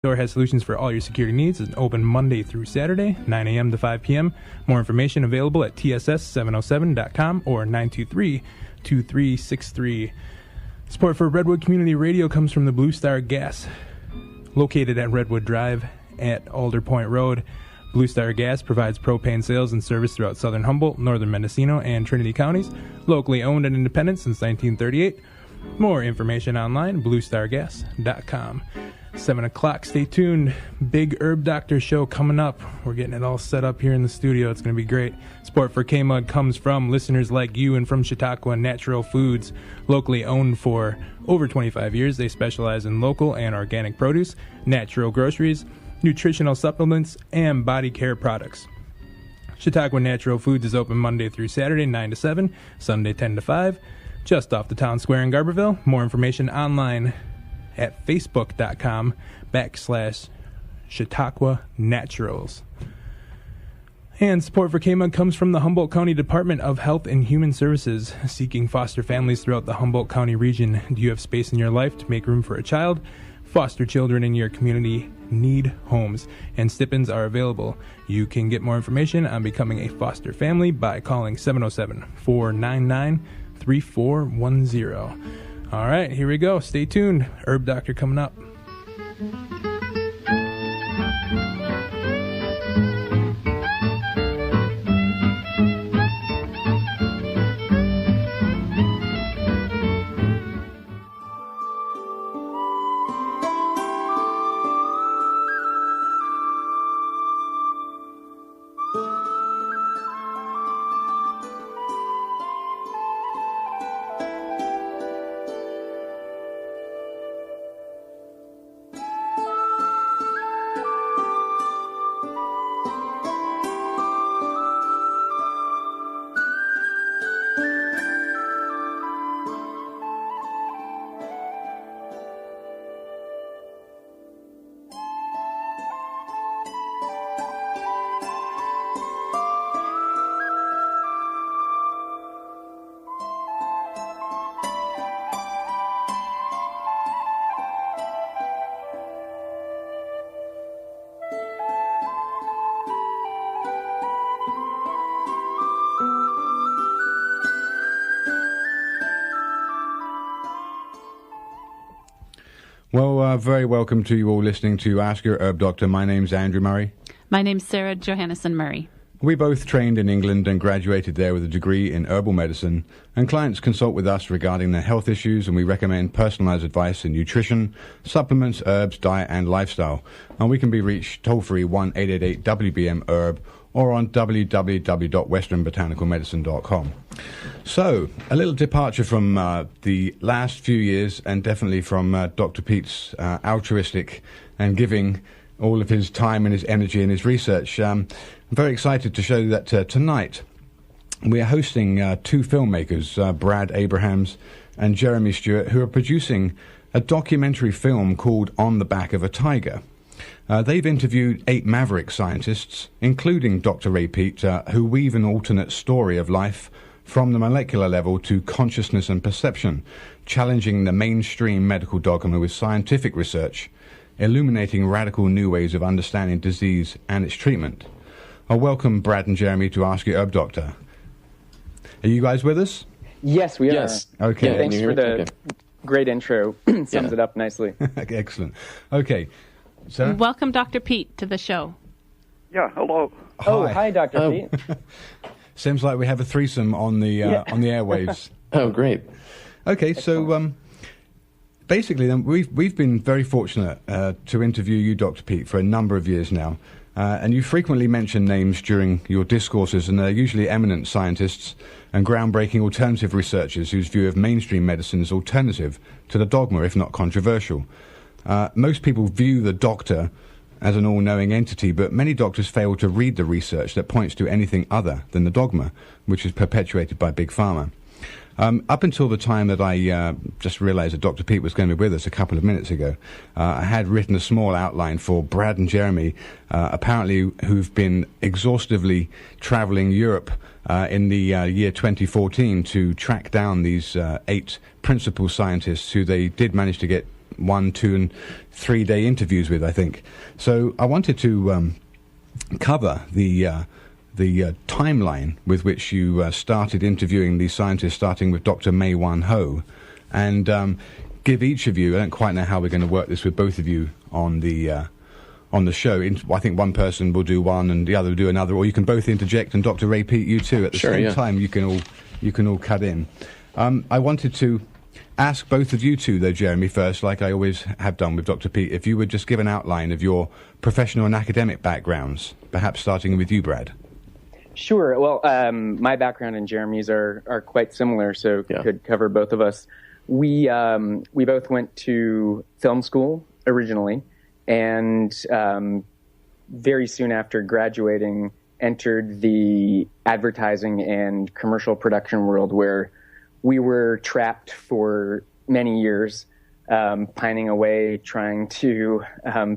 Store has solutions for all your security needs. It's open Monday through Saturday, 9 a.m. to 5 p.m. More information available at tss707.com or 923-2363. Support for Redwood Community Radio comes from the Blue Star Gas, located at Redwood Drive at Alder Point Road. Blue Star Gas provides propane sales and service throughout southern Humboldt, northern Mendocino, and Trinity counties. Locally owned and independent since 1938. More information online, bluestargas.com. 7 o'clock, stay tuned. Big Herb Doctor show coming up. We're getting it all set up here in the studio. It's going to be great. Support for K-Mud comes from listeners like you and from Chautauqua Natural Foods. Locally owned for over 25 years, they specialize in local and organic produce, natural groceries, nutritional supplements, and body care products. Chautauqua Natural Foods is open Monday through Saturday, 9 to 7, Sunday 10 to 5, just off the town square in Garberville. More information online at facebook.com/Chautauqua Naturals. And support for K-Mud comes from the Humboldt County Department of Health and Human Services, seeking foster families throughout the Humboldt County region. Do you have space in your life to make room for a child? Foster children in your community need homes, and stipends are available. You can get more information on becoming a foster family by calling 707-499-3410. All right, here we go. Stay tuned. Herb Doctor coming up. Well, very welcome to you all listening to Ask Your Herb Doctor. My name's Andrew Murray. My name's Sarah Johannesson Murray. We both trained in England and graduated there with a degree in herbal medicine, and clients consult with us regarding their health issues, and we recommend personalized advice in nutrition, supplements, herbs, diet, and lifestyle. And we can be reached toll-free 1-888-WBM-HERB or on www.westernbotanicalmedicine.com. So, a little departure from the last few years, and definitely from Dr. Pete's altruistic and giving all of his time and his energy and his research. I'm very excited to show that tonight we are hosting two filmmakers, Brad Abrahams and Jeremy Stewart, who are producing a documentary film called On the Back of a Tiger. They've interviewed 8 maverick scientists, including Dr. Ray Peat, who weave an alternate story of life from the molecular level to consciousness and perception, challenging the mainstream medical dogma with scientific research, illuminating radical new ways of understanding disease and its treatment. I welcome Brad and Jeremy to Ask Your Herb Doctor. Are you guys with us? Yes, we are. Yes. Okay. Yeah, thanks for the great intro. Sums it up nicely. Excellent. Okay. So, welcome, Dr. Pete, to the show. Yeah, hello. Hi, Dr. Pete. Seems like we have a threesome on the airwaves. Oh, great. Okay, so basically, then we've been very fortunate to interview you, Dr. Pete, for a number of years now, and you frequently mention names during your discourses, and they're usually eminent scientists and groundbreaking alternative researchers whose view of mainstream medicine is alternative to the dogma, if not controversial. Most people view the doctor as an all-knowing entity, but many doctors fail to read the research that points to anything other than the dogma, which is perpetuated by Big Pharma. Up until the time that I just realized that Dr. Pete was going to be with us a couple of minutes ago, I had written a small outline for Brad and Jeremy, apparently who've been exhaustively traveling Europe in the year 2014 to track down these 8 principal scientists who they did manage to get 1, 2, and 3 day interviews with, I think. So I wanted to cover the timeline with which you started interviewing these scientists, starting with Dr. Mei Wan Ho, and give each of you, I don't quite know how we're going to work this with both of you on the show. I think one person will do one and the other will do another, or you can both interject, and Dr. Ray Pete, you too, at the same time. You can all cut in. I wanted to ask both of you two, though, Jeremy, first, like I always have done with Dr. Pete, if you would just give an outline of your professional and academic backgrounds, perhaps starting with you, Brad. Sure. Well, my background and Jeremy's are quite similar, so could cover both of us. We both went to film school originally, and very soon after graduating, entered the advertising and commercial production world, where we were trapped for many years, pining away, trying to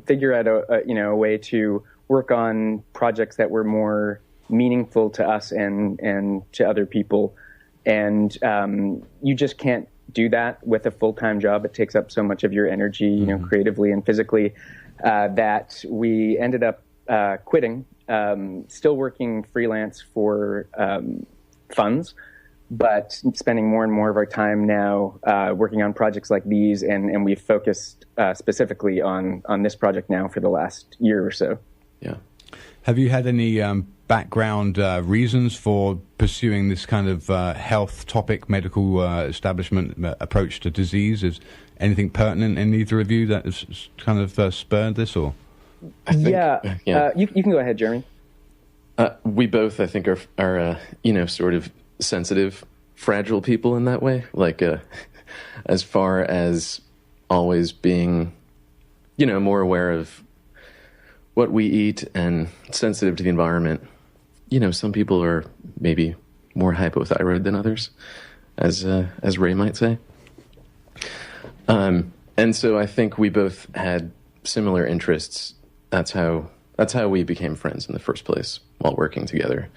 figure out a way to work on projects that were more meaningful to us and to other people. And you just can't do that with a full-time job. It takes up so much of your energy, creatively and physically, that we ended up quitting, still working freelance for funds, but spending more and more of our time now working on projects like these, and we've focused specifically on this project now for the last year or so. Yeah. Have you had any background reasons for pursuing this kind of health topic, medical establishment approach to disease? Is anything pertinent in either of you that has kind of spurred this? Or you can go ahead, Jeremy. We both, I think, are sort of sensitive, fragile people in that way. Like, as far as always being, more aware of what we eat and sensitive to the environment. Some people are maybe more hypothyroid than others, as Ray might say. And so I think we both had similar interests. That's how we became friends in the first place, while working together.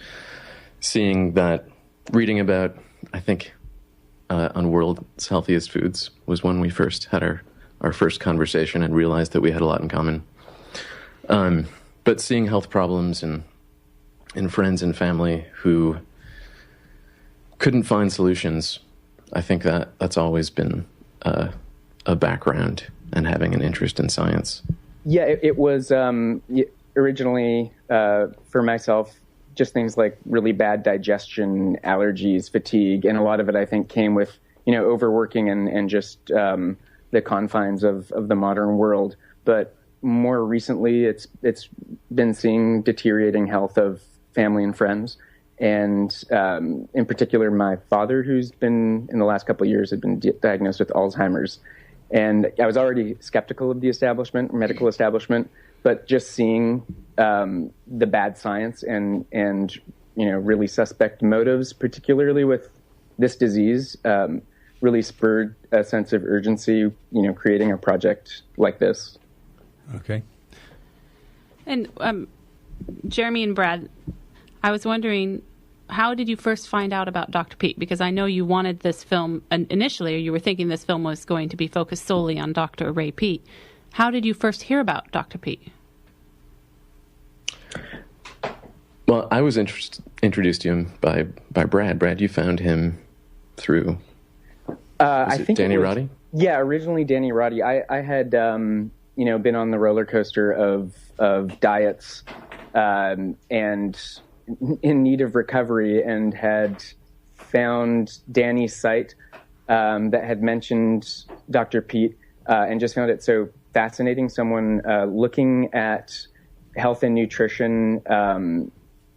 Reading about, I think, on World's Healthiest Foods was when we first had our first conversation and realized that we had a lot in common. But seeing health problems in friends and family who couldn't find solutions, I think that's always been a background, and having an interest in science. Yeah, it was originally, for myself, just things like really bad digestion, allergies, fatigue, and a lot of it, I think, came with, overworking and just the confines of the modern world. But more recently, it's been seeing deteriorating health of family and friends, and in particular, my father, who's been, in the last couple of years, had been diagnosed with Alzheimer's. And I was already skeptical of the medical establishment, but just seeing the bad science and really suspect motives, particularly with this disease, really spurred a sense of urgency, creating a project like this. Okay. And Jeremy and Brad, I was wondering, how did you first find out about Dr. Pete? Because I know you wanted this film, initially, or you were thinking this film was going to be focused solely on Dr. Ray Pete. How did you first hear about Dr. Pete? Well, I was introduced to him by Brad. Brad, you found him through, I think Danny Roddy? Yeah, originally Danny Roddy. I had, been on the roller coaster of diets and in need of recovery, and had found Danny's site that had mentioned Dr. Pete, and just found it so fascinating. Someone looking at health and nutrition,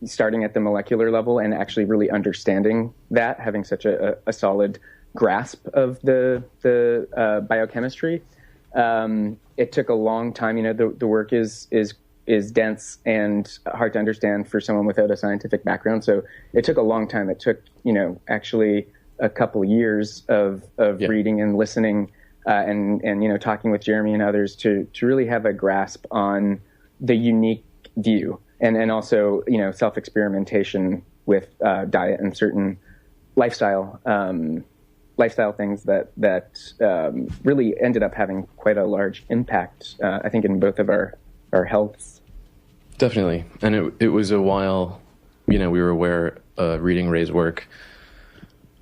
starting at the molecular level and actually really understanding that, having such a solid grasp of the biochemistry. It took a long time. The work is dense and hard to understand for someone without a scientific background. So it took a long time. It took, actually a couple years of reading and listening, and talking with Jeremy and others to really have a grasp on the unique view, and also, self-experimentation with diet and certain lifestyle lifestyle things that really ended up having quite a large impact, I think, in both of our healths. Definitely. And it was a while, we were aware reading Ray's work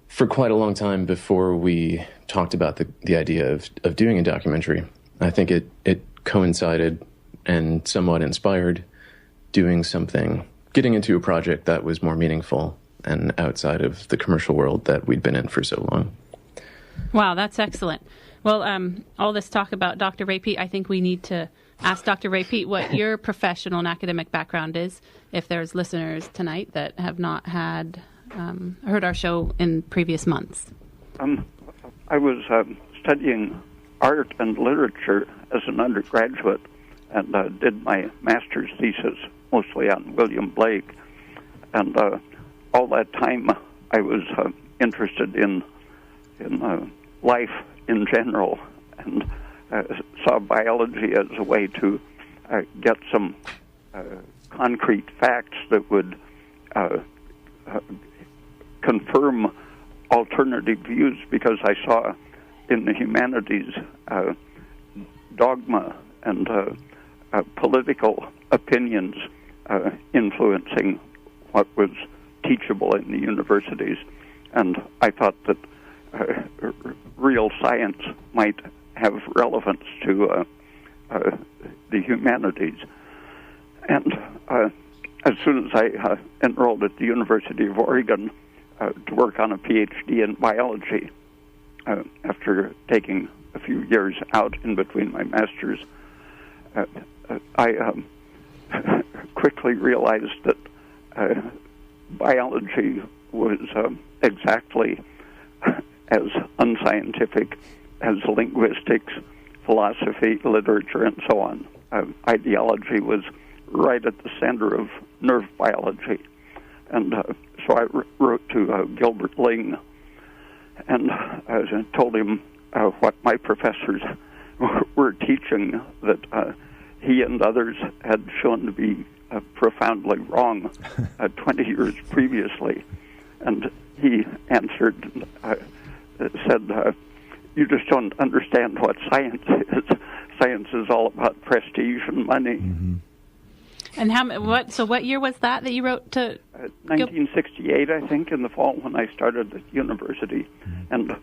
for quite a long time before we talked about the idea of doing a documentary. I think it coincided and somewhat inspired doing something, getting into a project that was more meaningful and outside of the commercial world that we'd been in for so long. Wow, that's excellent. Well, all this talk about Dr. Ray Peat, I think we need to ask Dr. Ray Peat what your professional and academic background is, if there's listeners tonight that have not heard our show in previous months. I was studying art and literature as an undergraduate and did my master's thesis mostly on William Blake. And all that time I was interested in life in general, and saw biology as a way to get some concrete facts that would confirm alternative views, because I saw in the humanities dogma and political opinions influencing what was teachable in the universities. And I thought that real science might have relevance to the humanities. And as soon as I enrolled at the University of Oregon to work on a PhD in biology, after taking a few years out in between my master's, I quickly realized that biology was exactly as unscientific as linguistics, philosophy, literature, and so on. Ideology was right at the center of nerve biology. And so I wrote to Gilbert Ling and told him what my professors were teaching, that he and others had shown to be profoundly wrong 20 years previously. And he answered, said, you just don't understand what science is. Science is all about prestige and money. Mm-hmm. And what year was that you wrote to? 1968, I think, in the fall when I started at university. Mm-hmm. And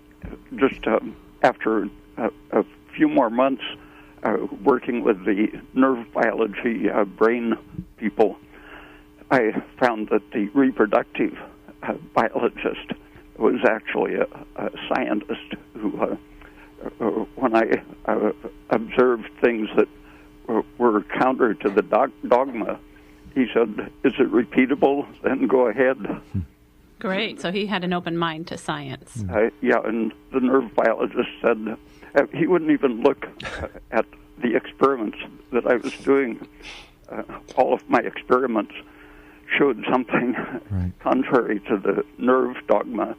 just after a few more months working with the nerve biology brain people, I found that the reproductive biologist was actually a scientist who, when I observed things that were counter to the dogma, he said, is it repeatable? Then go ahead. Great. So he had an open mind to science. Yeah, and the nerve biologist said he wouldn't even look at the experiments that I was doing. All of my experiments showed something contrary to the nerve dogma.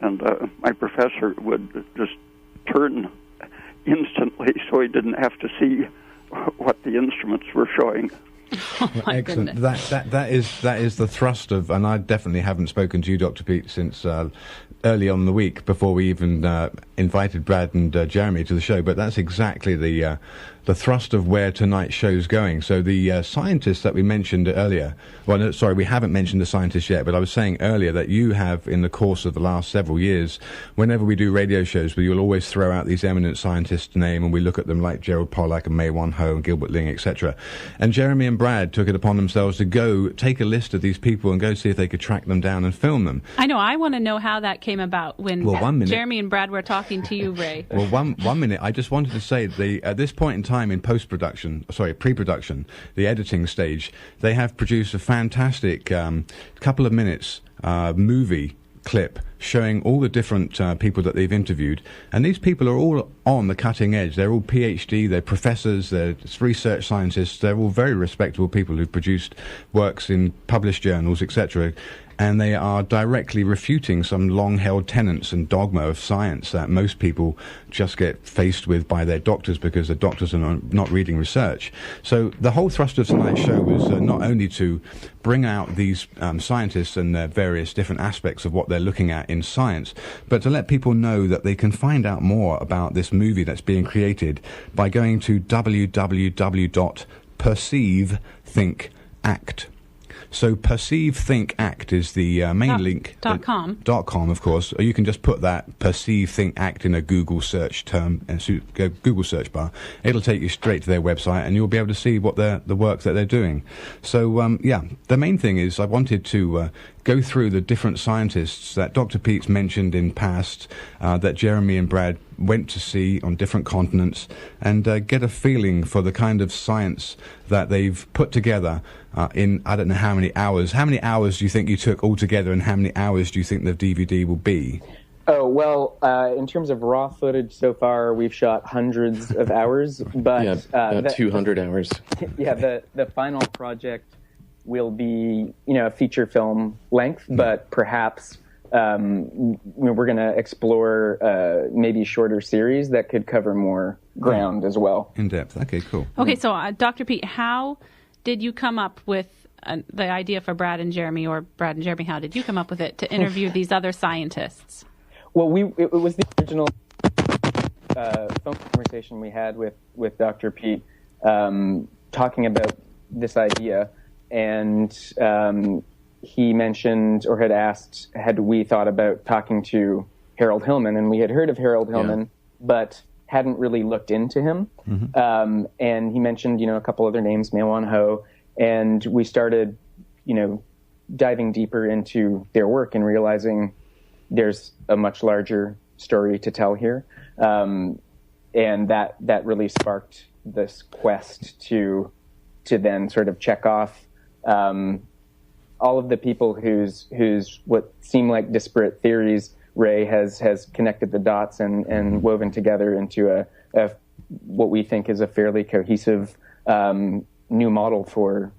And my professor would just turn instantly so he didn't have to see what the instruments were showing. Oh, my excellent. Goodness. That is the thrust of, and I definitely haven't spoken to you, Dr. Peat, since early on in the week before we even invited Brad and Jeremy to the show. But that's exactly the thrust of where tonight's show's going. So the scientists that we mentioned earlier, well, no, sorry, we haven't mentioned the scientists yet, but I was saying earlier that you have, in the course of the last several years, whenever we do radio shows, you'll always throw out these eminent scientists' name, and we look at them like Gerald Pollack and May Wan Ho and Gilbert Ling, etc. And Jeremy and Brad took it upon themselves to go take a list of these people and go see if they could track them down and film them. I know. I want to know how that came about when Jeremy and Brad were talking to you, Ray. Well, one minute. I just wanted to say at this point in time in pre-production, the editing stage, they have produced a fantastic couple of minutes movie clip showing all the different people that they've interviewed, and these people are all on the cutting edge. They're all PhD, they're professors, they're research scientists, they're all very respectable people who've produced works in published journals, etc. And they are directly refuting some long-held tenets and dogma of science that most people just get faced with by their doctors because the doctors are not reading research. So the whole thrust of tonight's show was not only to bring out these scientists and their various different aspects of what they're looking at in science, but to let people know that they can find out more about this movie that's being created by going to www.perceivethinkact. So Perceive, Think, Act is the main link. .com. .com, of course. Or you can just put that Perceive, Think, Act in a Google search term, and Google search bar. It'll take you straight to their website, and you'll be able to see what the work that they're doing. So, the main thing is I wanted to go through the different scientists that Dr. Pete's mentioned in past, that Jeremy and Brad went to see on different continents, and get a feeling for the kind of science that they've put together in, I don't know how many hours. How many hours do you think you took altogether, and how many hours do you think the DVD will be? Oh, well, in terms of raw footage so far, we've shot hundreds of hours, but... about 200 hours. Yeah, the final project will be, a feature film length, but perhaps we're going to explore maybe shorter series that could cover more ground as well. In depth. Okay, cool. Okay, so Dr. Pete, how did you come up with the idea for Brad and Jeremy, or Brad and Jeremy, how did you come up with it to interview these other scientists? Well, it was the original phone conversation we had with Dr. Pete talking about this idea, and he mentioned or had asked, had we thought about talking to Harold Hillman, and we had heard of Harold Hillman, but hadn't really looked into him. Mm-hmm. And he mentioned, a couple other names, Mae-Wan Ho, and we started, diving deeper into their work and realizing there's a much larger story to tell here. And that really sparked this quest to then sort of check off all of the people whose what seem like disparate theories Ray has connected the dots and woven together into a what we think is a fairly cohesive new model for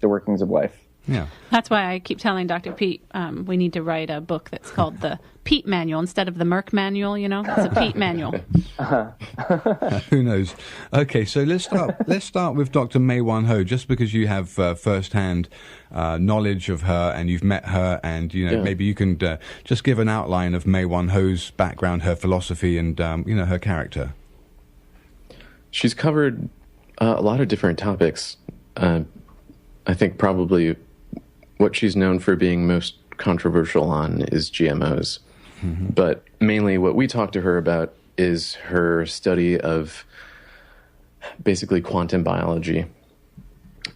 the workings of life. Yeah, that's why I keep telling Dr. Pete we need to write a book that's called the Pete Manual instead of the Merck Manual. It's a Pete Manual. Who knows? Okay, so let's start with Dr. Mae-Wan Ho, just because you have first-hand knowledge of her and you've met her, and maybe you can just give an outline of Mae-Wan Ho's background, her philosophy, and her character. She's covered a lot of different topics. I think probably what she's known for being most controversial on is GMOs. Mm-hmm. But mainly what we talked to her about is her study of basically quantum biology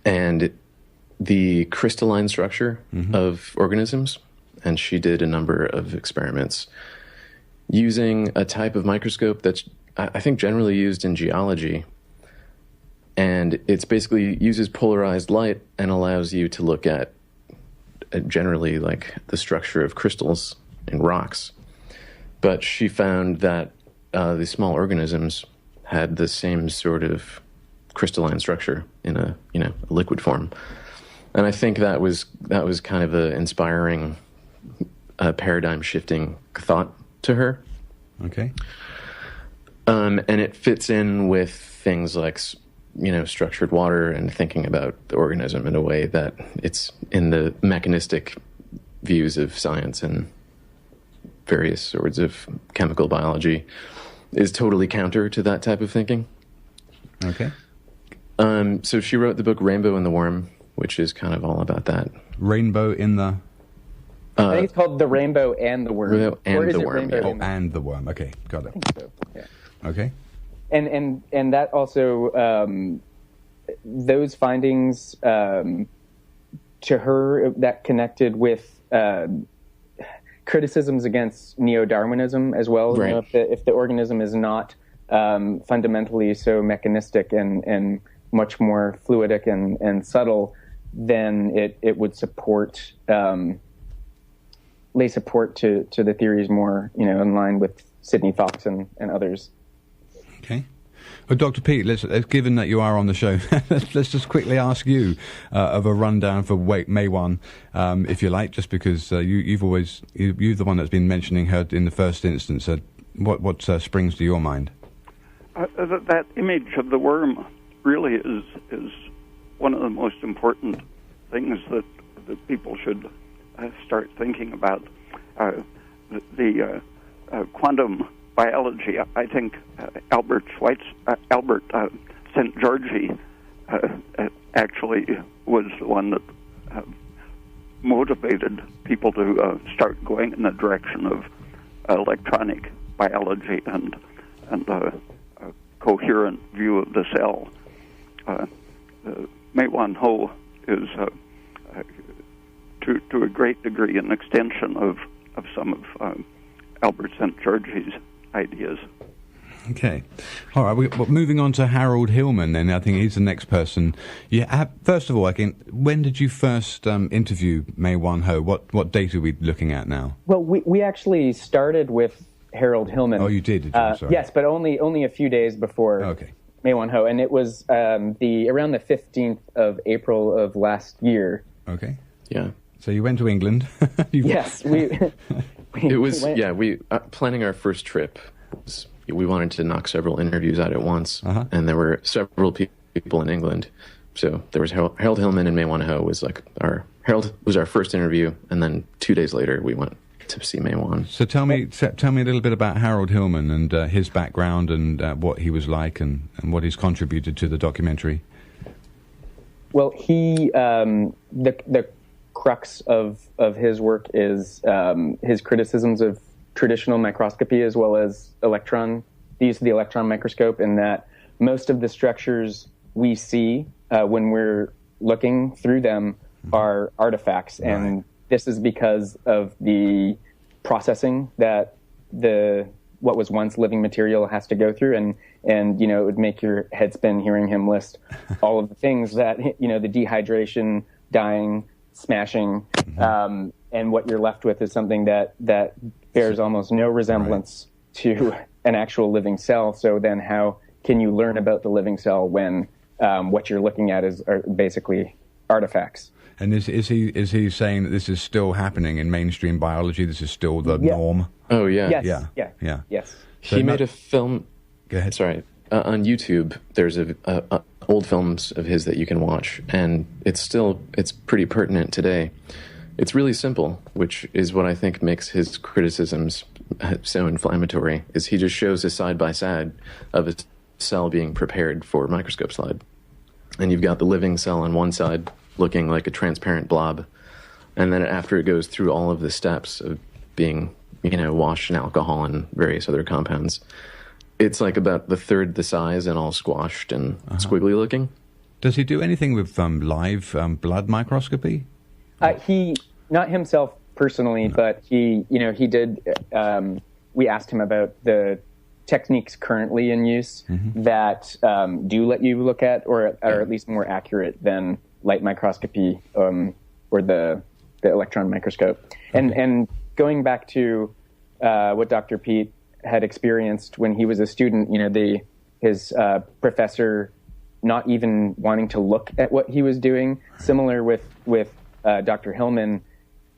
and the crystalline structure of organisms. And she did a number of experiments using a type of microscope that's, I think, generally used in geology. And it's basically uses polarized light and allows you to look at generally like the structure of crystals in rocks. But she found that the small organisms had the same sort of crystalline structure in a liquid form. And I think that was kind of an inspiring, paradigm shifting thought to her. Okay. And it fits in with things like structured water and thinking about the organism in a way that it's in the mechanistic views of science and various sorts of chemical biology is totally counter to that type of thinking. Okay. So she wrote the book Rainbow in the Worm, which is kind of all about that. Rainbow in the... I think it's called The Rainbow and the Worm. Rainbow and or is the it Worm, Rainbow yeah. And the Worm. Okay, got it. I think so, yeah. Okay. And that also, those findings to her that connected with criticisms against neo-Darwinism as well. Right. If the organism is not fundamentally so mechanistic and much more fluidic and subtle, then it would support lay support to the theories more in line with Sidney Fox and others. Okay. Well, Dr. Pete, given that you are on the show, let's just quickly ask you of a rundown for Mae-Wan, if you like, just because you're the one that's been mentioning her in the first instance. What springs to your mind? That image of the worm really is one of the most important things that people should start thinking about. quantum biology. I think Albert St. Georgi actually was the one that motivated people to start going in the direction of electronic biology and a coherent view of the cell. Mei-Wan Ho is, to a great degree, an extension of some of Albert St. Georgi's ideas. Okay. All right. Well, moving on to Harold Hillman, then. I think he's the next person. First of all, when did you first interview Mei-Wan Ho? What date are we looking at now? Well, we actually started with Harold Hillman. Oh, you did? Did you? Sorry. Yes, but only a few days before Mei-Wan Ho. And it was around the 15th of April of last year. Okay. Yeah. So you went to England. Yes. We planning our first trip. We wanted to knock several interviews out at once, and there were several people in England. So there was Harold Hillman, and Mei-Wan Ho was Harold was our first interview, and then 2 days later we went to see Mei-Wan. So tell me a little bit about Harold Hillman and his background and what he was like and what he's contributed to the documentary. Well, he the crux of his work is his criticisms of traditional microscopy as well as the use of the electron microscope, in that most of the structures we see when we're looking through them are artifacts. Right. And this is because of the processing that what was once living material has to go through, and it would make your head spin hearing him list all of the things that, the dehydration, dying, smashing, and what you're left with is something that bears almost no resemblance to an actual living cell. So then how can you learn about the living cell when what you're looking at are basically artifacts? And is he saying that this is still happening in mainstream biology? This is still the norm? Oh, yeah. Yes. Yeah. Yes. So he made a film. Go ahead. Sorry. On YouTube, there's old films of his that you can watch, and it's pretty pertinent today. It's really simple, which is what I think makes his criticisms so inflammatory, is he just shows a side-by-side of a cell being prepared for microscope slide. And you've got the living cell on one side looking like a transparent blob, and then after it goes through all of the steps of being, washed in alcohol and various other compounds, it's like about the third the size and all squashed and squiggly looking. Does he do anything with live blood microscopy? He, not himself personally, but he did. We asked him about the techniques currently in use that do let you look at, or are at least more accurate than light microscopy or the electron microscope. Okay. And going back to what Dr. Pete had experienced when he was a student, his professor not even wanting to look at what he was doing. Similar with Dr. Hillman,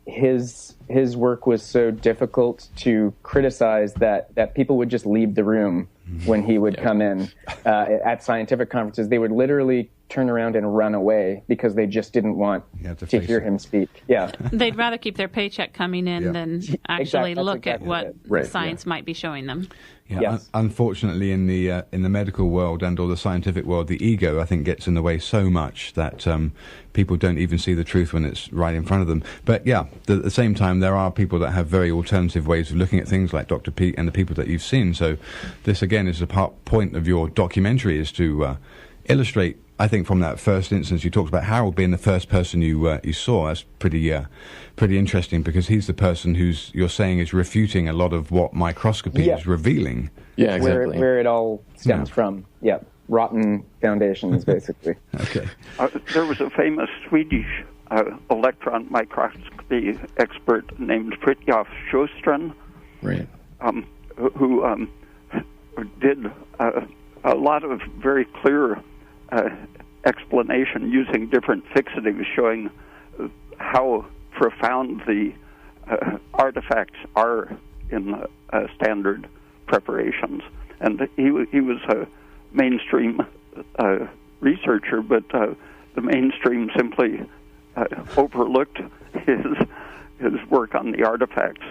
his work was so difficult to criticize that people would just leave the room when he would come in. At scientific conferences, they would literally turn around and run away because they just didn't want to hear him speak. Yeah, they'd rather keep their paycheck coming in than actually look at what science might be showing them. Yeah, yes. Unfortunately, in the medical world and or the scientific world, the ego, I think, gets in the way so much that people don't even see the truth when it's right in front of them. But yeah, at the same time, there are people that have very alternative ways of looking at things, like Dr. Pete and the people that you've seen. So this, again, is a point of your documentary, is to illustrate. I think from that first instance, you talked about Harold being the first person you saw. That's pretty interesting, because he's the person you're saying is refuting a lot of what microscopy is revealing. Yeah, exactly. Where it all stems from. Yeah, rotten foundations, basically. Okay. There was a famous Swedish electron microscopy expert named Fritjof Sjöstrand, right? Who did a lot of very clear explanation using different fixatives, showing how profound the artifacts are in standard preparations. And he was a mainstream researcher, but the mainstream simply overlooked his work on the artifacts.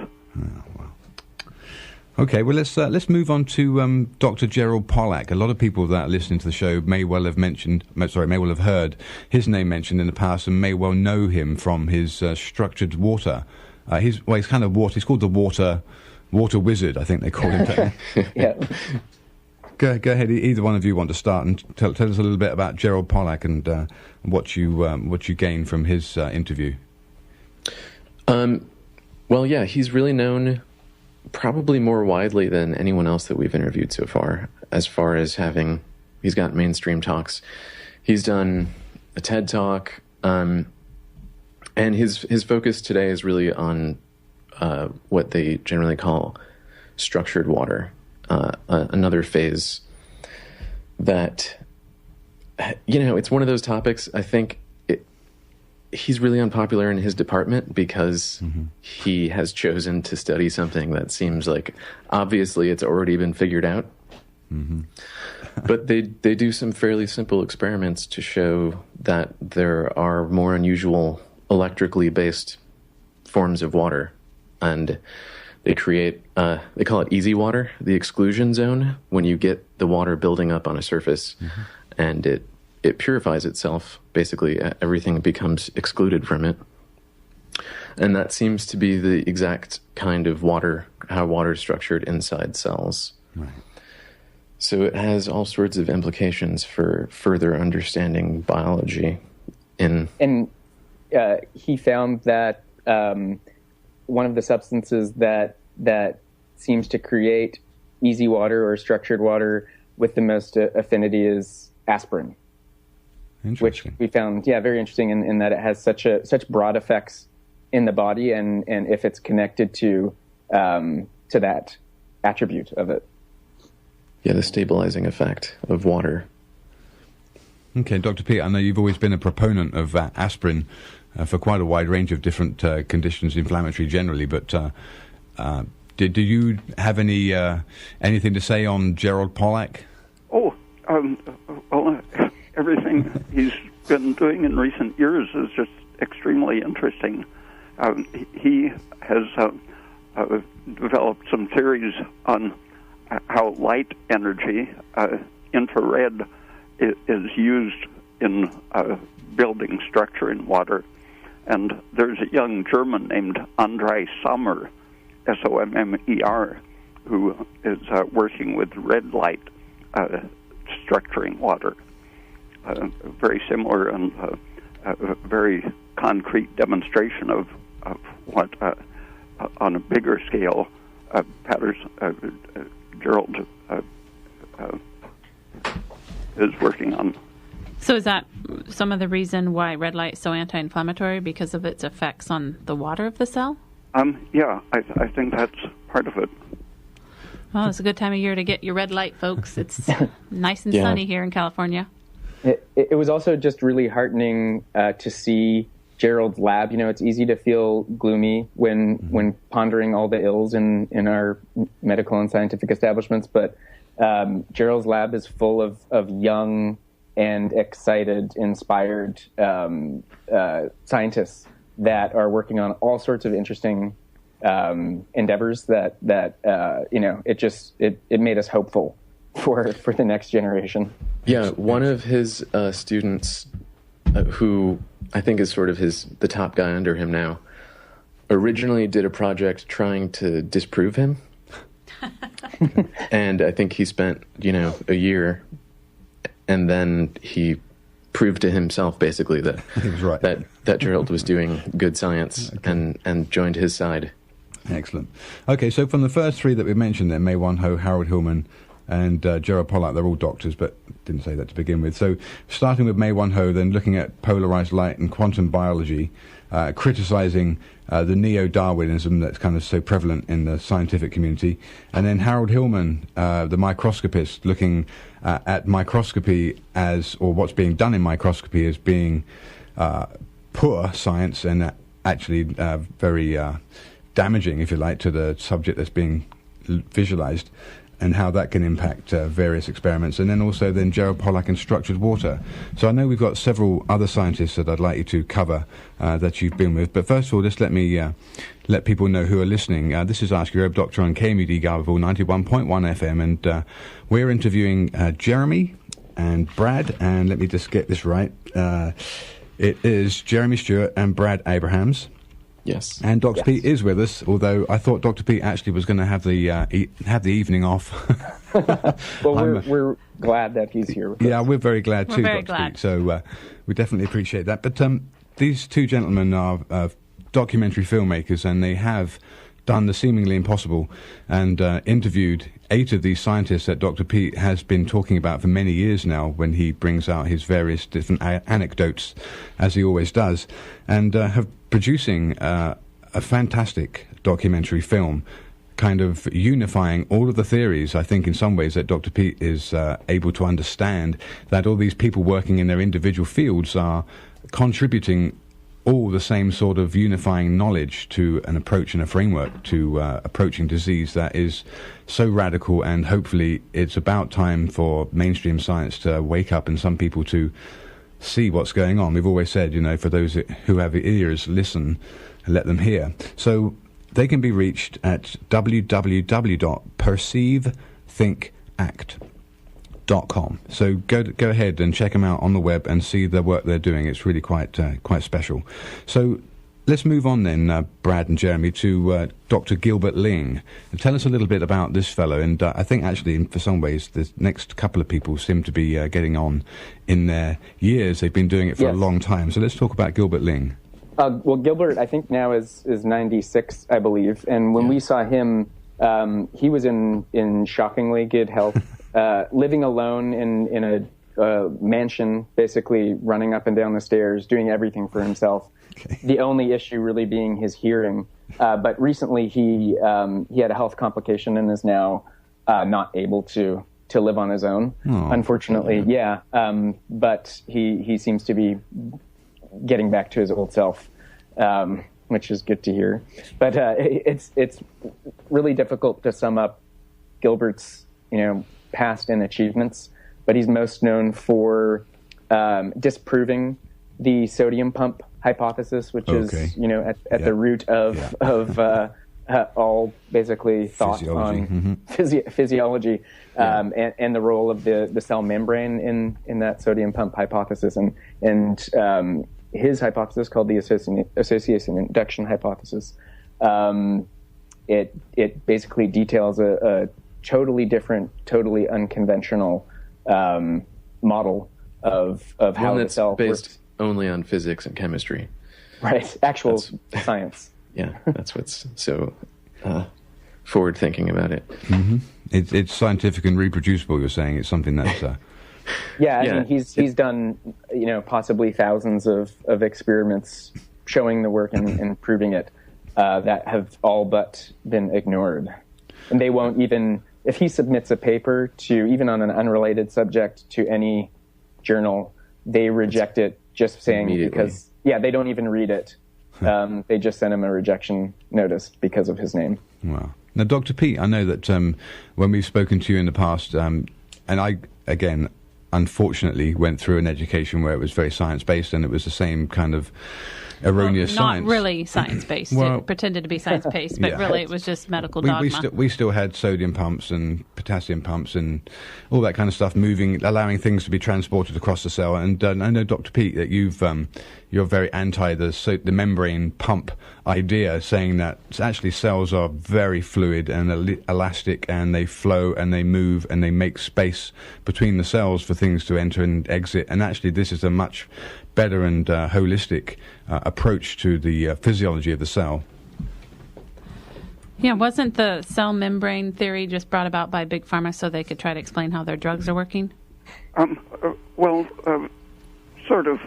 Okay, well, let's move on to Dr. Gerald Pollack. A lot of people that are listening to the show may well have heard his name mentioned in the past and may well know him from his structured water. He's kind of water. He's called the water wizard, I think they call him. Yeah. Go ahead. Either one of you want to start and tell us a little bit about Gerald Pollack and what you gained from his interview. Well, yeah, he's really known probably more widely than anyone else that we've interviewed so far as he's got mainstream talks. He's done a TED Talk, and his focus today is really on what they generally call structured water, another phase that, it's one of those topics, I think, he's really unpopular in his department because he has chosen to study something that seems like obviously it's already been figured out. But they do some fairly simple experiments to show that there are more unusual electrically based forms of water. And they create, they call it easy water, the exclusion zone, when you get the water building up on a surface and it purifies itself. Basically, everything becomes excluded from it. And that seems to be the exact kind of how water is structured inside cells. Right. So it has all sorts of implications for further understanding biology. And he found that one of the substances that seems to create easy water or structured water with the most affinity is aspirin. Which we found, very interesting in that it has such broad effects in the body, and if it's connected to that attribute of it. Yeah, the stabilizing effect of water. Okay, Dr. Pete, I know you've always been a proponent of aspirin for quite a wide range of different conditions, inflammatory generally, but do you have anything to say on Gerald Pollack? Oh, well, everything he's been doing in recent years is just extremely interesting. He has developed some theories on how light energy, infrared, is used in building structure in water. And there's a young German named Andrei Sommer, Sommer, who is working with red light structuring water. Very similar and a very concrete demonstration of what, on a bigger scale, Gerald is working on. So is that some of the reason why red light is so anti-inflammatory, because of its effects on the water of the cell? Yeah, I think that's part of it. Well, it's a good time of year to get your red light, folks. It's nice and sunny here in California. It was also just really heartening to see Gerald's lab. It's easy to feel gloomy when pondering all the ills in our medical and scientific establishments, but Gerald's lab is full of young and excited, inspired scientists that are working on all sorts of interesting endeavors that it made us hopeful for the next generation. Yeah, one of his students, who I think is sort of the top guy under him now, originally did a project trying to disprove him. And I think he spent, a year, and then he proved to himself basically that he was right. that Gerald was doing good science and joined his side. Excellent. Okay, so from the first three that we mentioned there, May Wan-ho, Harold Hillman, and Gerald Pollack, they're all doctors, but didn't say that to begin with. So starting with May Wan-ho, then looking at polarized light and quantum biology, criticizing the neo-Darwinism that's kind of so prevalent in the scientific community. And then Harold Hillman, the microscopist, looking at microscopy or what's being done in microscopy as being poor science and actually very damaging, if you like, to the subject that's being visualized. and how that can impact various experiments, and then also Gerald Pollack and structured water. So I know we've got several other scientists that I'd like you to cover that you've been with, but first of all, just let me let people know who are listening. This is Ask Your Herb Doctor on KMUD Garberville 91.1 FM, and we're interviewing Jeremy and Brad, and let me just get this right. It is Jeremy Stewart and Brad Abrahams. Yes. And Dr. Pete is with us, although I thought Dr. Pete actually was going to have the evening off. Well, we're glad that he's here with us. Yeah, we're very glad too, very Dr. glad. Pete. So we definitely appreciate that. But these two gentlemen are documentary filmmakers, and they have done the seemingly impossible and interviewed 8 of these scientists that Dr. Pete has been talking about for many years now when he brings out his various different anecdotes, as he always does, and have producing a fantastic documentary film, kind of unifying all of the theories, I think, in some ways, that Dr. Pete is able to understand, that all these people working in their individual fields are contributing all the same sort of unifying knowledge to an approach and a framework to approaching disease that is so radical, and hopefully it's about time for mainstream science to wake up and some people to see what's going on. We've always said, for those who have ears, listen and let them hear. So they can be reached at www.perceivethinkact.com. So go ahead and check them out on the web and see the work they're doing. It's really quite special. So let's move on then, Brad and Jeremy, to Dr. Gilbert Ling. And tell us a little bit about this fellow. And I think actually, for some ways, the next couple of people seem to be getting on in their years. They've been doing it for a long time. So let's talk about Gilbert Ling. Well, Gilbert, I think now is 96, I believe. And when we saw him, he was in shockingly good health, living alone in a mansion, basically running up and down the stairs, doing everything for himself. Okay. The only issue really being his hearing. But recently he had a health complication and is now not able to live on his own, unfortunately. Yeah. But he seems to be getting back to his old self, which is good to hear. But it's really difficult to sum up Gilbert's past and achievements. But he's most known for disproving the sodium pump hypothesis, which is at the root of all basically thought on physiology and the role of the cell membrane in that sodium pump hypothesis, and his hypothesis, called the association induction hypothesis, it basically details a totally different, totally unconventional model of how the cell works. Only on physics and chemistry. Right, actual science. Yeah, that's what's so forward-thinking about it. Mm-hmm. It's scientific and reproducible, you're saying. It's something that's... I mean, he's done, possibly thousands of experiments showing the work and proving it that have all but been ignored. And they won't even... If he submits a paper to, even on an unrelated subject, to any journal, they reject it just saying because, they don't even read it. They just send him a rejection notice because of his name. Wow. Now, Dr. Pete, I know that when we've spoken to you in the past, and I, again, unfortunately went through an education where it was very science-based, and it was the same kind of erroneous science. Not really science-based. It pretended to be science-based, but really it was just medical dogma. We still had sodium pumps and potassium pumps and all that kind of stuff moving, allowing things to be transported across the cell. And I know, Dr. Pete, that you're very anti the membrane pump idea, saying that actually cells are very fluid and elastic, and they flow and they move and they make space between the cells for things to enter and exit. And actually this is a much better and holistic approach to the physiology of the cell. Yeah, wasn't the cell membrane theory just brought about by Big Pharma so they could try to explain how their drugs are working? Sort of.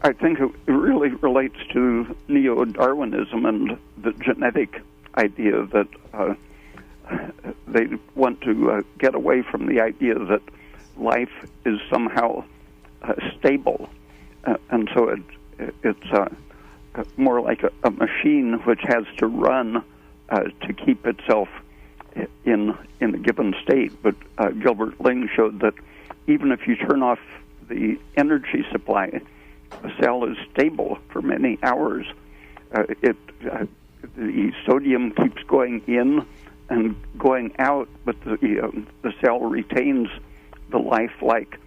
I think it really relates to neo-Darwinism and the genetic idea that they want to get away from the idea that life is somehow stable, and so it's more like a machine which has to run to keep itself in a given state. But Gilbert Ling showed that even if you turn off the energy supply, the cell is stable for many hours. The sodium keeps going in and going out, but the cell retains the lifelike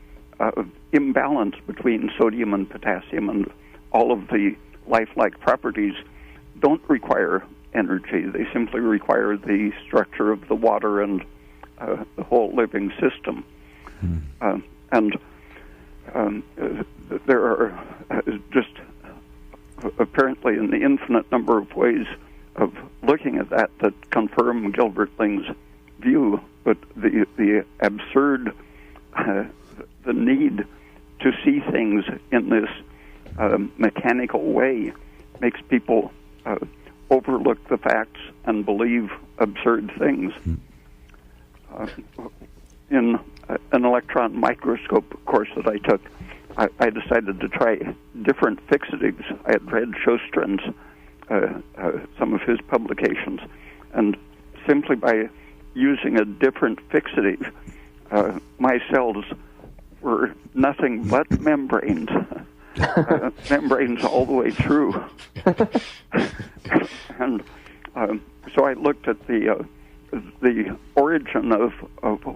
imbalance between sodium and potassium, and all of the lifelike properties don't require energy. They simply require the structure of the water and the whole living system. There are just apparently an infinite number of ways of looking at that confirm Gilbert Ling's view, but the absurd, the need to see things in this mechanical way makes people overlook the facts and believe absurd things. In an electron microscope course that I took, I decided to try different fixatives. I had read Sjostren's, some of his publications, and simply by using a different fixative, my cells were nothing but membranes, membranes all the way through. And so I looked at the origin of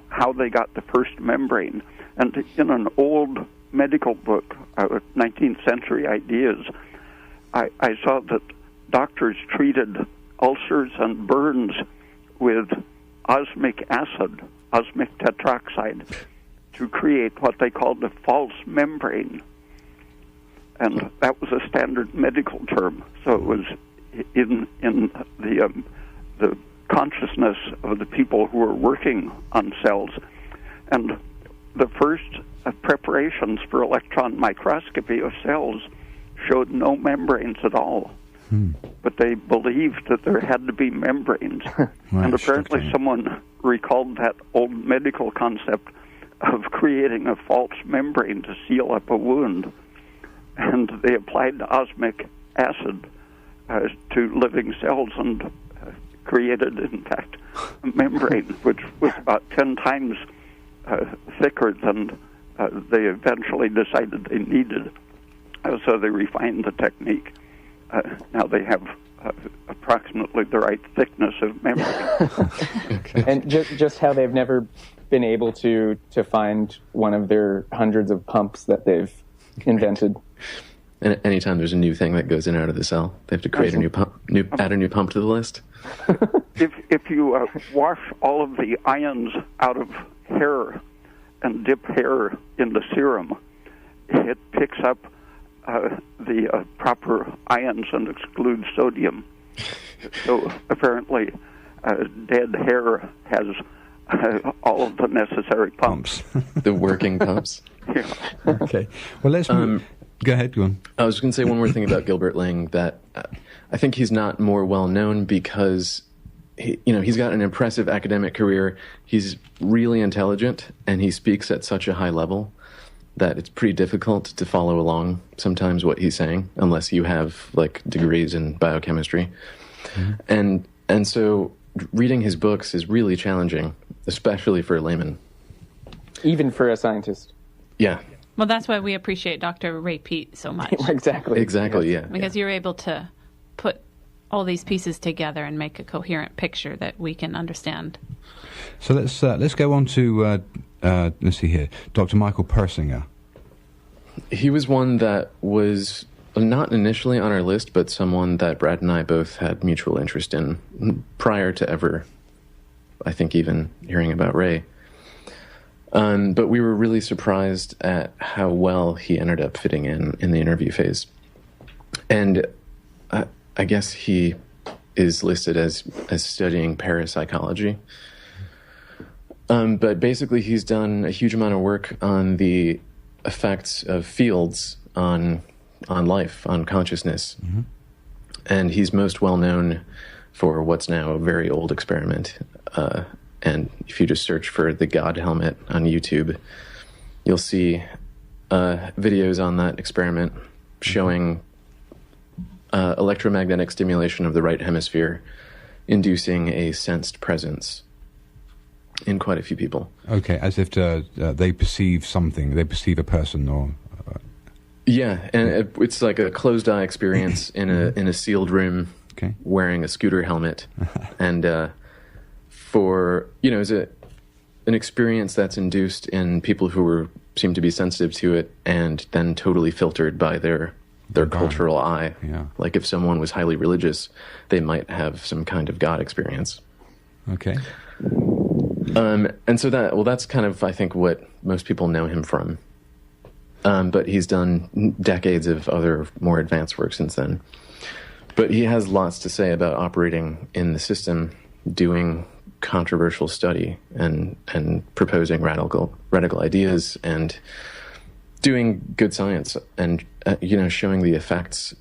how they got the first membrane, and in an old medical book, 19th century ideas, I saw that doctors treated ulcers and burns with osmic acid, osmic tetroxide, to create what they called a false membrane. And that was a standard medical term. So it was in the consciousness of the people who were working on cells. And the first preparations for electron microscopy of cells showed no membranes at all. But they believed that there had to be membranes. And apparently someone recalled that old medical concept of creating a false membrane to seal up a wound. And they applied osmic acid to living cells and created, in fact, a membrane which was about 10 times thicker than they eventually decided they needed. So they refined the technique. Now they have approximately the right thickness of membrane. Okay. And just how they've never been able to find one of their hundreds of pumps that they've invented. And anytime there's a new thing that goes in and out of the cell, they have to create a new pump, add a new pump to the list. If you wash all of the ions out of hair and dip hair in the serum, it picks up the proper ions and excludes sodium. So apparently, dead hair has all of the necessary pumps. The working pumps. Yeah. Okay. Well, let's move. Go ahead, go on. I was going to say one more thing about Gilbert Ling, that I think he's not more well known because he's got an impressive academic career. He's really intelligent, and he speaks at such a high level that it's pretty difficult to follow along sometimes what he's saying, unless you have like degrees in biochemistry. Mm-hmm. And so reading his books is really challenging, especially for a layman. Even for a scientist. Yeah. Well, that's why we appreciate Dr. Ray Peat so much. Exactly. Exactly, yeah. Because you're able to put all these pieces together and make a coherent picture that we can understand. So let's go on to let's see here, Dr. Michael Persinger. He was one that was not initially on our list, but someone that Brad and I both had mutual interest in prior to ever, I think, even hearing about Ray. But we were really surprised at how well he ended up fitting in the interview phase. And I guess he is listed as studying parapsychology. But basically he's done a huge amount of work on the effects of fields on life, on consciousness. Mm-hmm. And he's most well known for what's now a very old experiment. And if you just search for the God helmet on YouTube, you'll see videos on that experiment showing electromagnetic stimulation of the right hemisphere inducing a sensed presence in quite a few people. Okay, as if they perceive something, they perceive a person, or... Yeah, and it's like a closed-eye experience in a sealed room, wearing a scooter helmet, and for, is an experience that's induced in people who seem to be sensitive to it, and then totally filtered by their cultural eye. Yeah. Like if someone was highly religious, they might have some kind of God experience. Okay. And so that's kind of, I think, what most people know him from. But he's done decades of other more advanced work since then. But he has lots to say about operating in the system, doing controversial study, and proposing radical ideas, and doing good science, and showing the effects.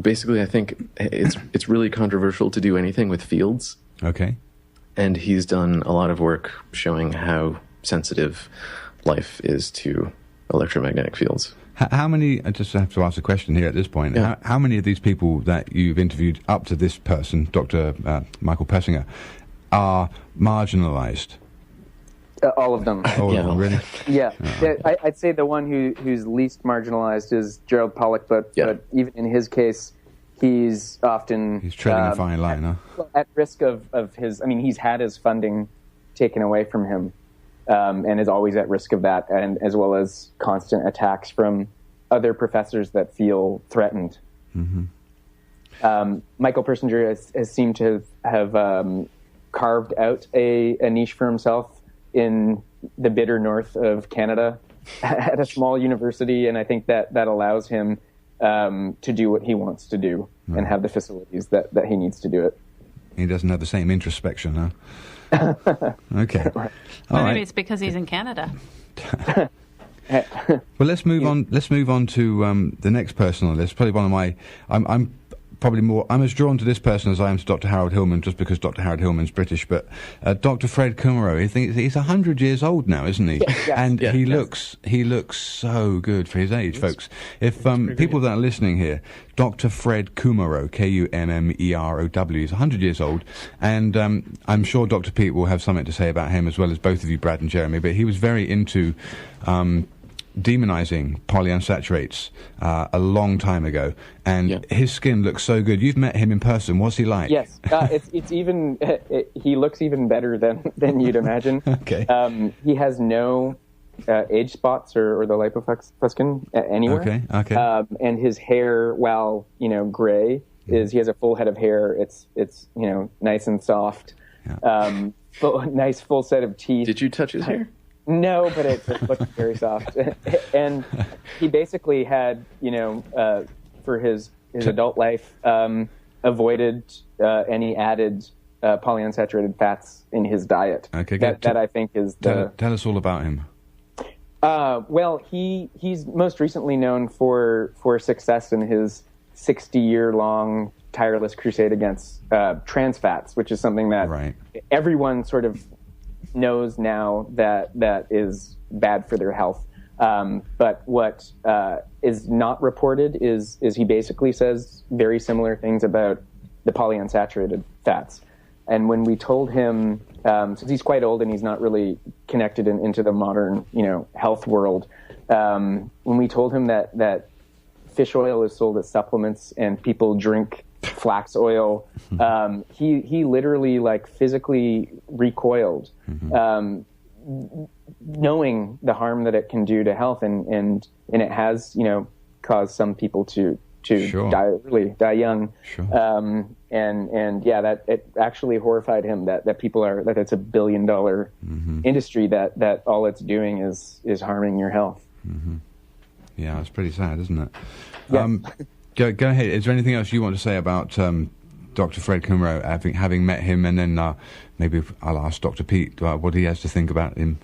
Basically, I think it's really controversial to do anything with fields. Okay. And he's done a lot of work showing how sensitive life is to electromagnetic fields. How many, I just have to ask a question here at this point, how many of these people that you've interviewed up to this person, Dr. Michael Persinger, are marginalized? All of them. All of them, really? Yeah. I'd say the one who's least marginalized is Gerald Pollack, but even in his case, he's often... He's treading a fine line, huh? At risk of his... I mean, he's had his funding taken away from him, and is always at risk of that, and as well as constant attacks from other professors that feel threatened. Mm-hmm. Michael Persinger has seemed to have carved out a niche for himself in the bitter north of Canada at a small university, and I think that allows him to do what he wants to do and have the facilities that he needs to do it. He doesn't have the same introspection, huh? Okay. Maybe it's because he's in Canada. Well, let's move on. Let's move on to the next person on the list. Probably one of my. I'm as drawn to this person as I am to Dr. Harold Hillman, just because Dr. Harold Hillman's British. But Dr. Fred Kummerow, he's 100 years old now, isn't he? Yes, and he looks so good for his age, folks. If people that are listening here, Dr. Fred Kummerow, Kummerow, is 100 years old, and I'm sure Dr. Pete will have something to say about him, as well as both of you, Brad and Jeremy. But he was very into demonizing polyunsaturates a long time ago, and his skin looks so good. You've met him in person. What's he like? Yes, it's even he looks even better than you'd imagine. Okay. He has no age spots or the lipofuscin anywhere. Okay. And his hair, while gray, he has a full head of hair. It's nice and soft. Yeah. Nice full set of teeth. Did you touch his hair? No, but it looked very soft. And he basically had, for his adult life, avoided any added polyunsaturated fats in his diet. Okay, that I think is the... Tell us all about him. Well, he's most recently known for success in his 60-year-long tireless crusade against trans fats, which is something that everyone sort of knows now that is bad for their health. But what is not reported is he basically says very similar things about the polyunsaturated fats. And when we told him, since he's quite old and he's not really connected into the modern, health world, when we told him that fish oil is sold as supplements and people drink flax oil, he literally physically recoiled, knowing the harm that it can do to health, and it has caused some people to die young. Sure. That it actually horrified him that people are that it's $1 billion industry that all it's doing is harming your health. Mm-hmm. Yeah, it's pretty sad, isn't it? Yeah. Go ahead. Is there anything else you want to say about Dr. Fred Kummerow, having met him, and then maybe I'll ask Dr. Pete what he has to think about him?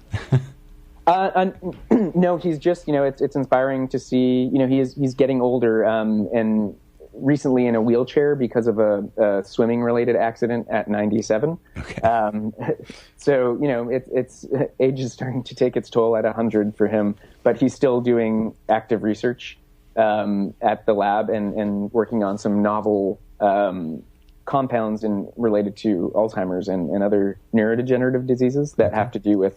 No, he's just it's inspiring to see he's getting older and recently in a wheelchair because of a swimming related accident at 97. Okay. So it's age is starting to take its toll at 100 for him, but he's still doing active research at the lab and working on some novel compounds related to Alzheimer's and other neurodegenerative diseases that have to do with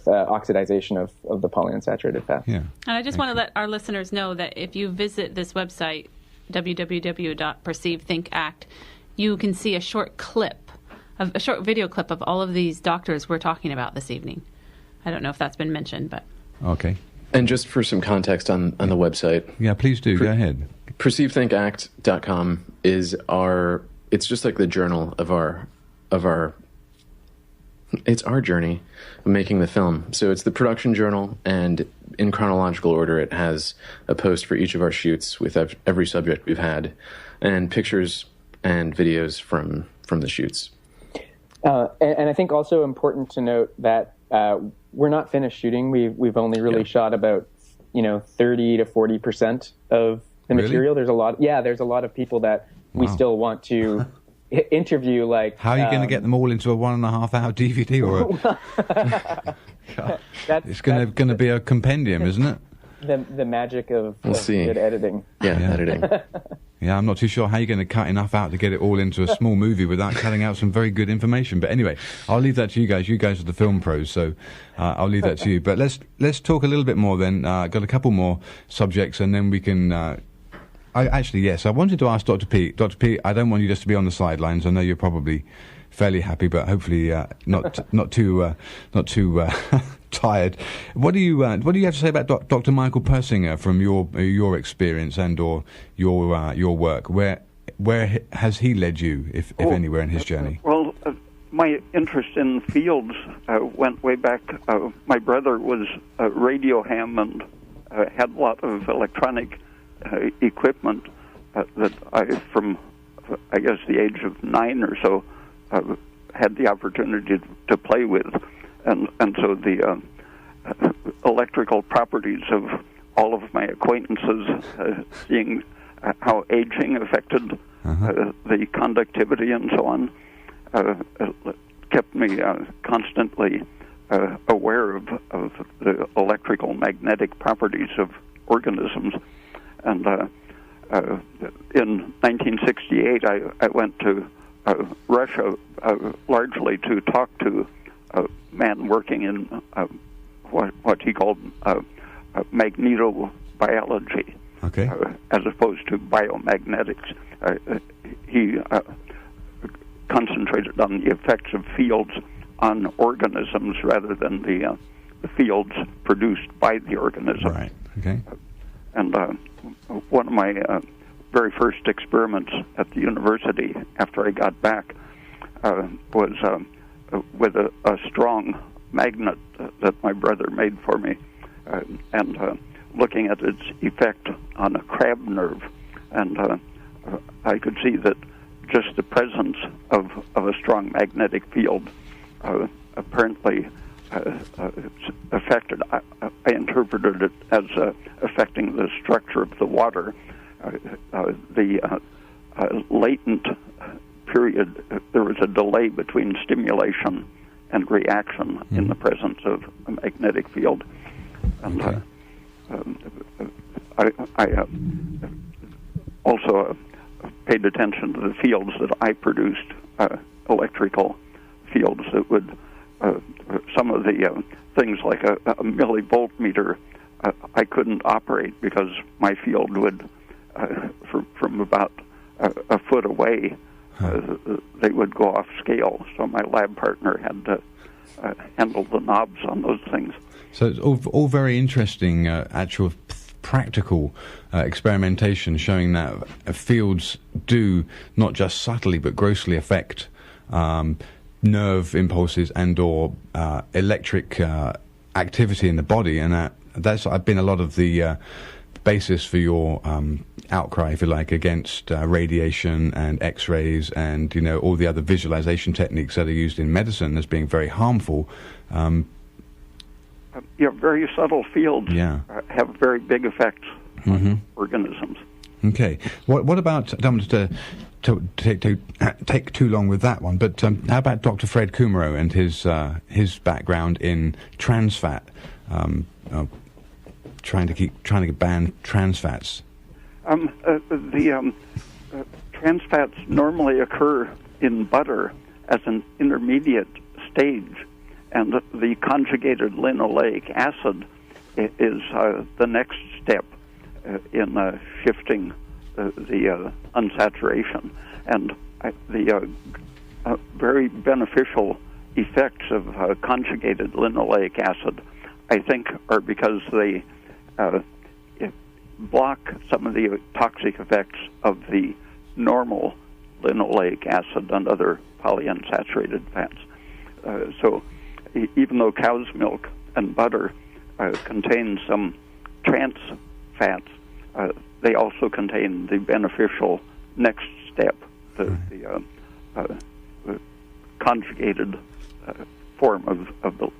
oxidization of the polyunsaturated fat. Yeah. And I just want to let our listeners know that if you visit this website, www.perceivethinkact, you can see a short video clip of all of these doctors we're talking about this evening. I don't know if that's been mentioned, but... Okay. And just for some context on the website. Yeah, pleplease do. Go ahead. PerceiveThinkAct.com is it's just like the journal of our it's our journey of making the film. So it's the production journal, and in chronological order it has a post for each of our shoots with every subject we've had, and pictures and videos from the shoots. And I think also important to note that we're not finished shooting. We've only really shot about 30 to 40% of the material. There's a lot. Yeah, there's a lot of people that we still want to interview. Like, how are you going to get them all into a 1.5 hour DVD? Or it's going to be a compendium, isn't it? The magic of good editing. Yeah, editing. Yeah, I'm not too sure how you're going to cut enough out to get it all into a small movie without cutting out some very good information. But anyway, I'll leave that to you guys. You guys are the film pros, so I'll leave that to you. But let's talk a little bit more then. Got a couple more subjects, and then we can... I wanted to ask Dr. Pete. Dr. Pete, I don't want you just to be on the sidelines. I know you're probably fairly happy, but hopefully not too tired. What do you have to say about Dr. Michael Persinger from your experience and or your work? Where has he led you, if anywhere, in his journey? Well, my interest in fields went way back. My brother was a radio ham and had a lot of electronic equipment that I, from I guess the age of 9 or so, had the opportunity to play with, and so the electrical properties of all of my acquaintances, seeing how aging affected the conductivity and so on, kept me constantly aware of the electrical magnetic properties of organisms. And in 1968, I went to Russia largely to talk to a man working in what he called magnetobiology, as opposed to biomagnetics. He concentrated on the effects of fields on organisms rather than the fields produced by the organism. Right. Okay. And one of my very first experiments at the university after I got back was with a strong magnet that my brother made for me, and looking at its effect on a crab nerve. And I could see that just the presence of a strong magnetic field apparently affected, I interpreted it as affecting the structure of the water. The latent period, there was a delay between stimulation and reaction in the presence of a magnetic field. And I also paid attention to the fields that I produced, electrical fields that would, some of the things like a millivoltmeter, I couldn't operate because my field would, from about a foot away, they would go off scale. So my lab partner had to handle the knobs on those things. So it's all very interesting, actual practical experimentation showing that fields do not just subtly but grossly affect nerve impulses and or electric activity in the body, and that's been a lot of the basis for your outcry, if you like, against radiation and X-rays and all the other visualization techniques that are used in medicine as being very harmful. Very subtle fields have very big effects on organisms. Okay. What about, I don't want to take too long with that one, but how about Dr. Fred Kummerow and his background in trans fat, trying to ban trans fats? The trans fats normally occur in butter as an intermediate stage, and the conjugated linoleic acid is the next step in shifting the unsaturation. And the very beneficial effects of conjugated linoleic acid, I think, are because they block some of the toxic effects of the normal linoleic acid and other polyunsaturated fats. So even though cow's milk and butter contain some trans fats, they also contain the beneficial next step, the conjugated form of the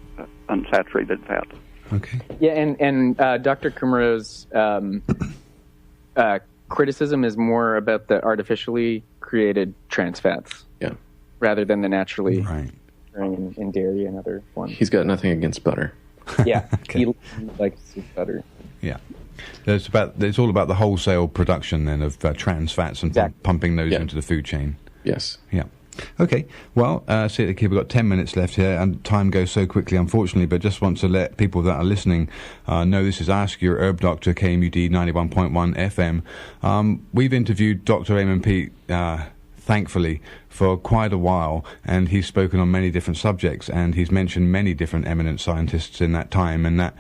unsaturated fat. Okay. Yeah, and Dr. Kumro's criticism is more about the artificially created trans fats, rather than the naturally occurring in dairy and other forms. He's got nothing against butter. Yeah, Okay. he likes his butter. Yeah. It's all about the wholesale production then of trans fats and pumping those into the food chain. Yes. Yeah. Okay. Well, see, we've got 10 minutes left here, and time goes so quickly, unfortunately, but just want to let people that are listening know this is Ask Your Herb Doctor, KMUD 91.1 FM. We've interviewed Dr. Eamon Peat, thankfully, for quite a while, and he's spoken on many different subjects, and he's mentioned many different eminent scientists in that time, and that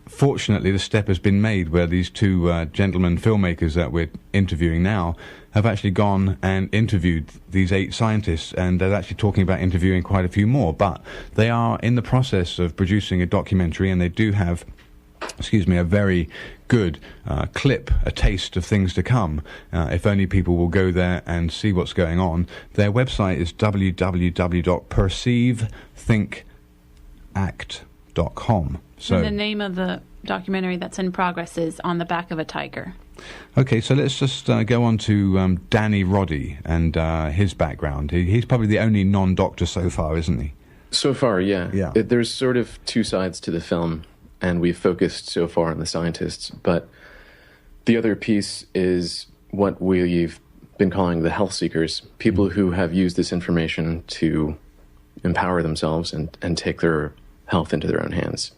fortunately the step has been made where these two gentlemen filmmakers that we're interviewing now have actually gone and interviewed these 8 scientists, and they're actually talking about interviewing quite a few more, but they are in the process of producing a documentary, and they do have a very good clip, a taste of things to come, if only people will go there and see what's going on. Their website is www.perceivethinkact.com. So, and the name of the documentary that's in progress is On the Back of a Tiger. Okay, so let's just go on to Danny Roddy and his background. He's probably the only non-doctor so far, isn't he? So far, yeah. Yeah. There's sort of two sides to the film, and we've focused so far on the scientists, but the other piece is what we've been calling the health seekers, people who have used this information to empower themselves and take their health into their own hands.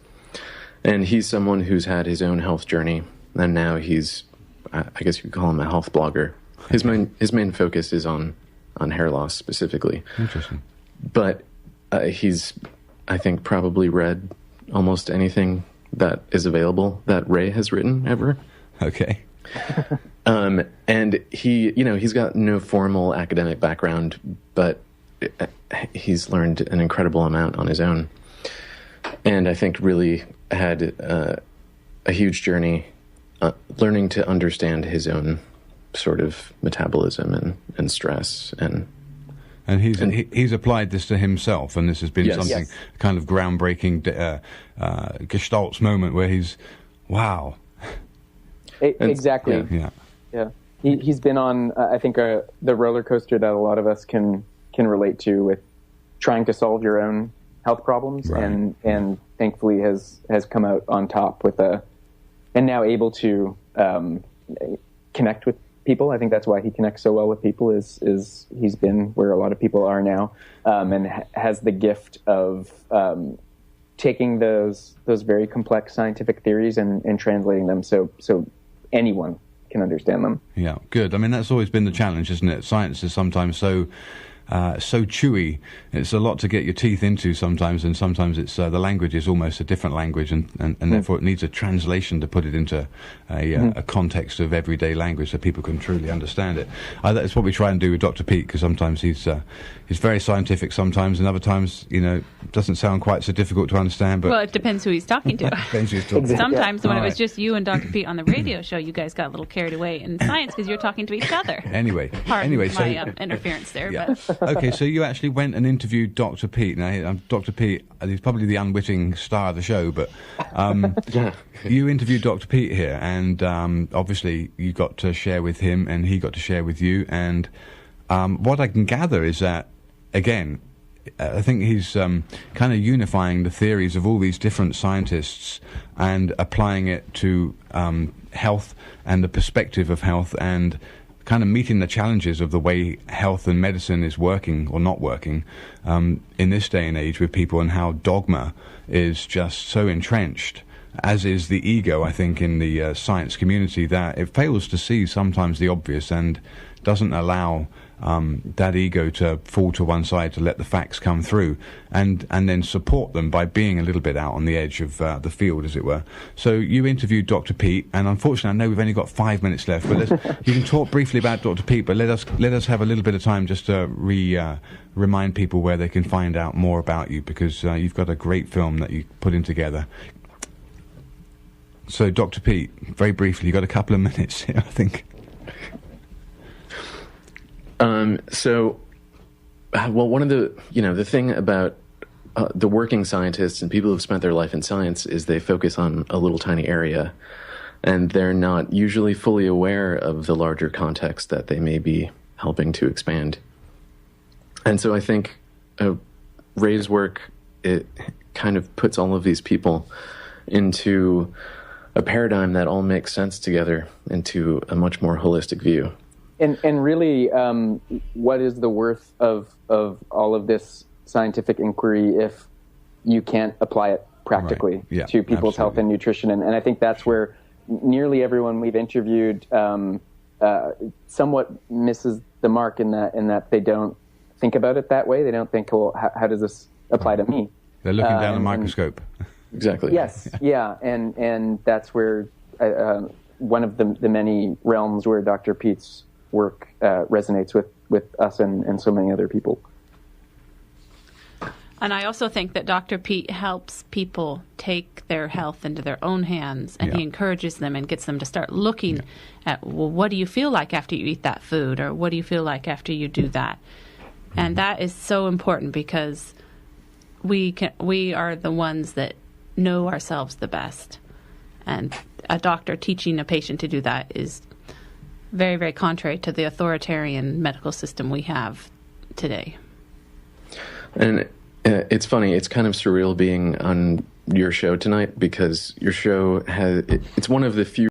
And he's someone who's had his own health journey, and now he's, I guess you could call him a health blogger. His main focus is on hair loss specifically. Interesting. But he's, I think, probably read almost anything that is available that Ray has written ever. Okay. And he's got no formal academic background, but he's learned an incredible amount on his own. And I think really had a huge journey learning to understand his own sort of metabolism and stress. And he's applied this to himself, and this has been something kind of groundbreaking Gestalt's moment where he's, wow. Exactly. Yeah. He's been on, I think, the roller coaster that a lot of us can relate to with trying to solve your own health problems, and thankfully has come out on top with and now able to connect with people. I think that's why he connects so well with people is he's been where a lot of people are now, and has the gift of taking those very complex scientific theories and translating them so anyone can understand them. Yeah, good. I mean, that's always been the challenge, isn't it? Science is sometimes so chewy. It's a lot to get your teeth into sometimes, and sometimes it's the language is almost a different language, and therefore it needs a translation to put it into a context of everyday language so people can truly understand it. That's what we try and do with Dr. Peat, because sometimes he's very scientific sometimes, and other times, doesn't sound quite so difficult to understand. But well, it depends who he's talking to. Depends who he's talking to. Sometimes when it was just you and Dr. Peat on the radio show, you guys got a little carried away in science because you're talking to each other. Anyway, my interference there. Yeah. But. Okay, so you actually went and interviewed Dr. Peat. Now, Dr. Peat, he's probably the unwitting star of the show, but you interviewed Dr. Peat here, and obviously you got to share with him, and he got to share with you. And what I can gather is that, again, I think he's kind of unifying the theories of all these different scientists and applying it to health and the perspective of health, and kind of meeting the challenges of the way health and medicine is working or not working in this day and age with people, and how dogma is just so entrenched, as is the ego, I think, in the science community, that it fails to see sometimes the obvious and doesn't allow that ego to fall to one side to let the facts come through, and then support them by being a little bit out on the edge of the field, as it were. So you interviewed Dr. Pete, and unfortunately I know we've only got 5 minutes left, but you can talk briefly about Dr. Pete, but let us have a little bit of time just to remind people where they can find out more about you, because you've got a great film that you put in together. So Dr. Pete, very briefly, you've got a couple of minutes here, I think. One of the thing about the working scientists and people who've spent their life in science is they focus on a little tiny area, and they're not usually fully aware of the larger context that they may be helping to expand. And so I think Ray's work, it kind of puts all of these people into a paradigm that all makes sense together into a much more holistic view. And really, what is the worth of all of this scientific inquiry if you can't apply it practically to people's health and nutrition? And I think that's where nearly everyone we've interviewed somewhat misses the mark in that they don't think about it that way. They don't think, well, how does this apply to me? They're looking down a microscope. Exactly. Yes, yeah, and that's where one of the many realms where Dr. Pete's work resonates with us and so many other people. And I also think that Dr. Pete helps people take their health into their own hands, and he encourages them and gets them to start looking at, well, what do you feel like after you eat that food, or what do you feel like after you do that? And that is so important, because we are the ones that know ourselves the best. And a doctor teaching a patient to do that is very, very contrary to the authoritarian medical system we have today. And it's funny, it's kind of surreal being on your show tonight, because your show it's one of the few